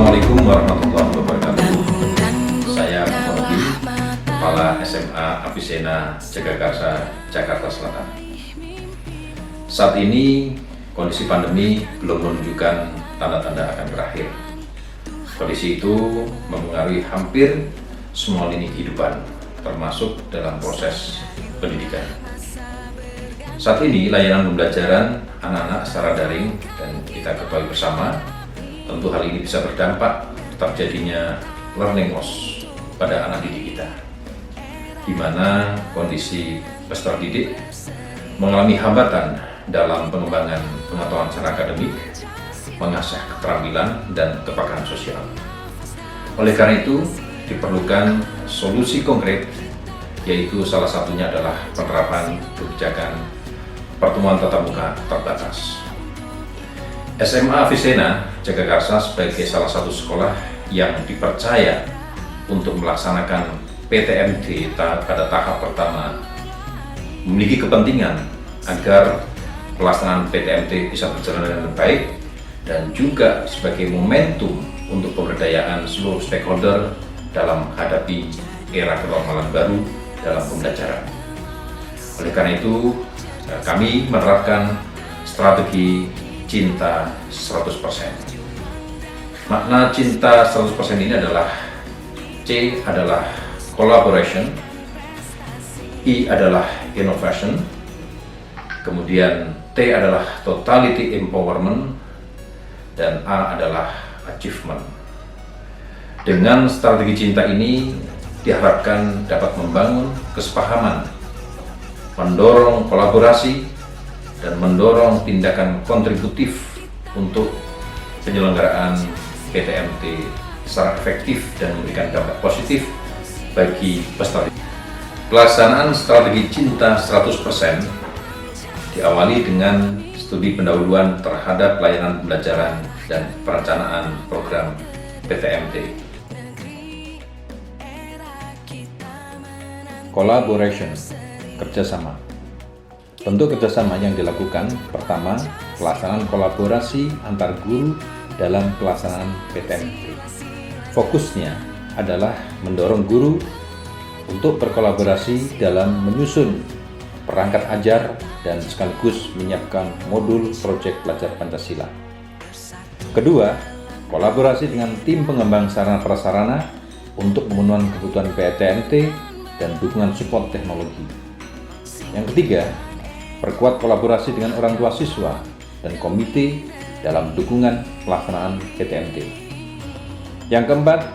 Assalamualaikum warahmatullahi wabarakatuh. Saya Muhammad, Kepala SMA Avicenna Jagakarsa, Jakarta Selatan. Saat ini kondisi pandemi belum menunjukkan tanda-tanda akan berakhir. Kondisi itu mempengaruhi hampir semua lini kehidupan, termasuk dalam proses pendidikan. Saat ini layanan pembelajaran anak-anak secara daring, dan kita ketahui bersama, tentu hal ini bisa berdampak terjadinya learning loss pada anak didik kita, di mana kondisi peserta didik mengalami hambatan dalam pengembangan pengetahuan secara akademik, mengasah keterampilan dan kepakaran sosial. Oleh karena itu, diperlukan solusi konkret, yaitu salah satunya adalah penerapan kebijakan pertemuan tatap muka terbatas. SMA Avicenna Jagakarsa sebagai salah satu sekolah yang dipercaya untuk melaksanakan PTMT pada tahap pertama memiliki kepentingan agar pelaksanaan PTMT bisa berjalan dengan baik, dan juga sebagai momentum untuk pemberdayaan seluruh stakeholder dalam menghadapi era kenormalan baru dalam pembelajaran. Oleh karena itu, kami menerapkan strategi cinta 100%. Makna cinta 100% ini adalah: C adalah collaboration, I adalah innovation, kemudian T adalah totality empowerment, dan A adalah achievement. Dengan strategi cinta ini diharapkan dapat membangun kesepahaman, mendorong kolaborasi, dan mendorong tindakan kontributif untuk penyelenggaraan PTMT secara efektif dan memberikan dampak positif bagi peserta. Pelaksanaan strategi cinta 100% diawali dengan studi pendahuluan terhadap layanan pembelajaran dan perencanaan program PTMT. Collaboration, kerjasama. Bentuk kerjasama yang dilakukan: pertama, pelaksanaan kolaborasi antar guru dalam pelaksanaan PTMT. Fokusnya adalah mendorong guru untuk berkolaborasi dalam menyusun perangkat ajar dan sekaligus menyiapkan modul proyek pelajar Pancasila. Kedua, kolaborasi dengan tim pengembang sarana prasarana untuk pemenuhan kebutuhan PTMT dan dukungan support teknologi. Yang ketiga, perkuat kolaborasi dengan orang tua siswa dan komite dalam dukungan pelaksanaan PTMT. Yang keempat,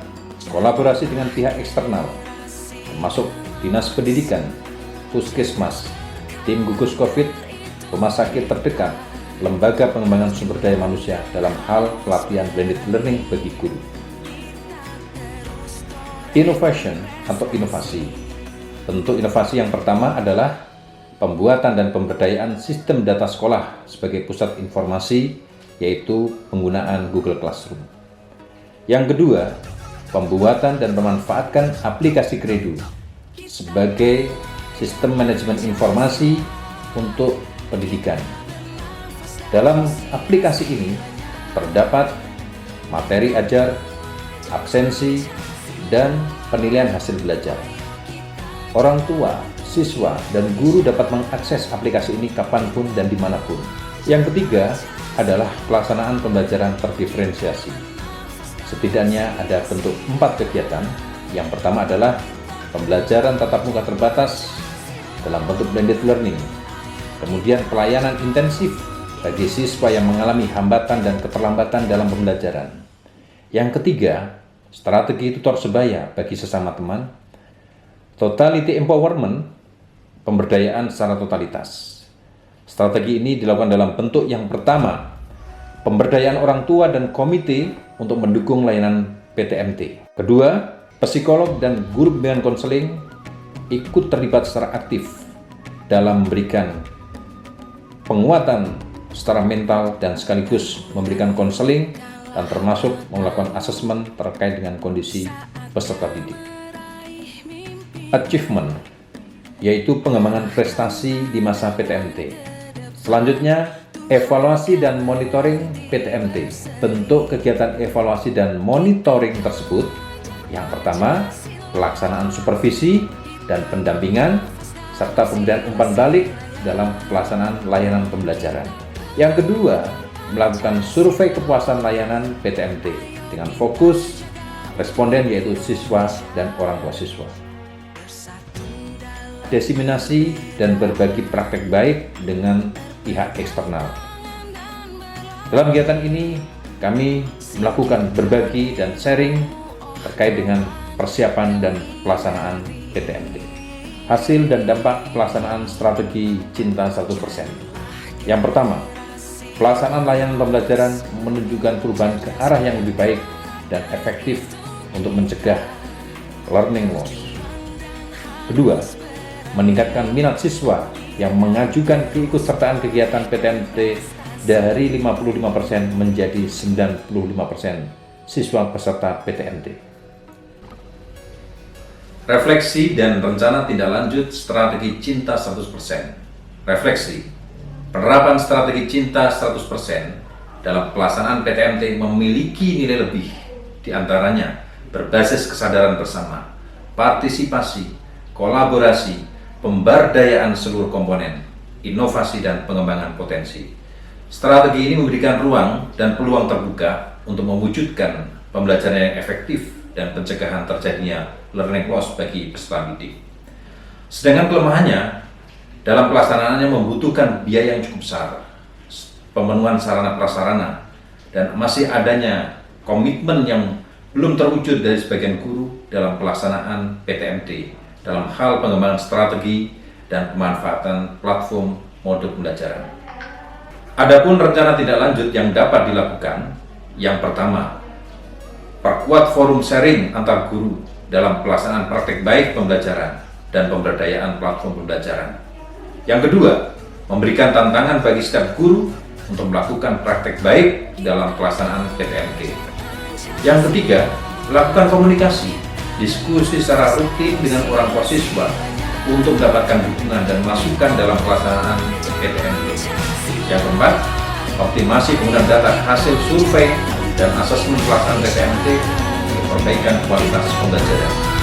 kolaborasi dengan pihak eksternal, termasuk Dinas Pendidikan, Puskesmas, tim gugus COVID, rumah sakit terdekat, lembaga pengembangan sumber daya manusia dalam hal pelatihan blended learning bagi guru. Innovation atau inovasi. Bentuk inovasi yang pertama adalah pembuatan dan pemberdayaan sistem data sekolah sebagai pusat informasi, yaitu penggunaan Google Classroom. Yang kedua, pembuatan dan memanfaatkan aplikasi Kredo sebagai sistem manajemen informasi untuk pendidikan. Dalam aplikasi ini terdapat materi ajar, absensi, dan penilaian hasil belajar. Orang tua, siswa, dan guru dapat mengakses aplikasi ini kapanpun dan dimanapun. Yang ketiga adalah pelaksanaan pembelajaran terdiferensiasi. Setidaknya ada bentuk 4 kegiatan. Yang pertama adalah pembelajaran tatap muka terbatas dalam bentuk blended learning. Kemudian pelayanan intensif bagi siswa yang mengalami hambatan dan keterlambatan dalam pembelajaran. Yang ketiga, strategi tutor sebaya bagi sesama teman. Totality empowerment, pemberdayaan secara totalitas. Strategi ini dilakukan dalam bentuk yang pertama, pemberdayaan orang tua dan komite untuk mendukung layanan PTMT. Kedua, psikolog dan guru bimbingan konseling ikut terlibat secara aktif dalam memberikan penguatan secara mental dan sekaligus memberikan konseling, dan termasuk melakukan asesmen terkait dengan kondisi peserta didik. Achievement, yaitu pengembangan prestasi di masa PTMT. Selanjutnya, Evaluasi dan monitoring PTMT. Bentuk kegiatan evaluasi dan monitoring tersebut, yang pertama, pelaksanaan supervisi dan pendampingan, serta pemberian umpan balik dalam pelaksanaan layanan pembelajaran. Yang kedua, melakukan survei kepuasan layanan PTMT dengan fokus responden yaitu siswa dan orang tua siswa. Diseminasi dan berbagi praktek baik dengan pihak eksternal. Dalam kegiatan ini, kami melakukan berbagi dan sharing terkait dengan persiapan dan pelaksanaan PTMT. Hasil dan dampak pelaksanaan strategi Cinta 1%. Yang pertama, pelaksanaan layanan pembelajaran menunjukkan perubahan ke arah yang lebih baik dan efektif untuk mencegah learning loss. Kedua, meningkatkan minat siswa yang mengajukan keikutsertaan kegiatan PTMT dari 55% menjadi 95% siswa peserta PTMT. Refleksi dan rencana tindak lanjut strategi Cinta 100%. Refleksi, penerapan strategi Cinta 100% dalam pelaksanaan PTMT memiliki nilai lebih, diantaranya berbasis kesadaran bersama, partisipasi, kolaborasi, pemberdayaan seluruh komponen, inovasi dan pengembangan potensi. Strategi ini memberikan ruang dan peluang terbuka untuk mewujudkan pembelajaran yang efektif dan pencegahan terjadinya learning loss bagi peserta didik. Sedangkan kelemahannya, dalam pelaksanaannya membutuhkan biaya yang cukup besar, pemenuhan sarana prasarana, dan masih adanya komitmen yang belum terwujud dari sebagian guru dalam pelaksanaan PTMT dalam hal pengembangan strategi dan pemanfaatan platform mode pembelajaran. Adapun rencana tindak lanjut yang dapat dilakukan, yang pertama, perkuat forum sharing antar guru dalam pelaksanaan praktek baik pembelajaran dan pemberdayaan platform pembelajaran. Yang kedua, memberikan tantangan bagi setiap guru untuk melakukan praktek baik dalam pelaksanaan PTMT. Yang ketiga, melakukan komunikasi, diskusi secara rutin dengan orang tua siswa untuk mendapatkan dukungan dan masukan dalam pelaksanaan PTMT. Yang keempat, optimasi penggunaan data hasil survei dan asesmen pelaksanaan PTMT untuk perbaikan kualitas pembelajaran.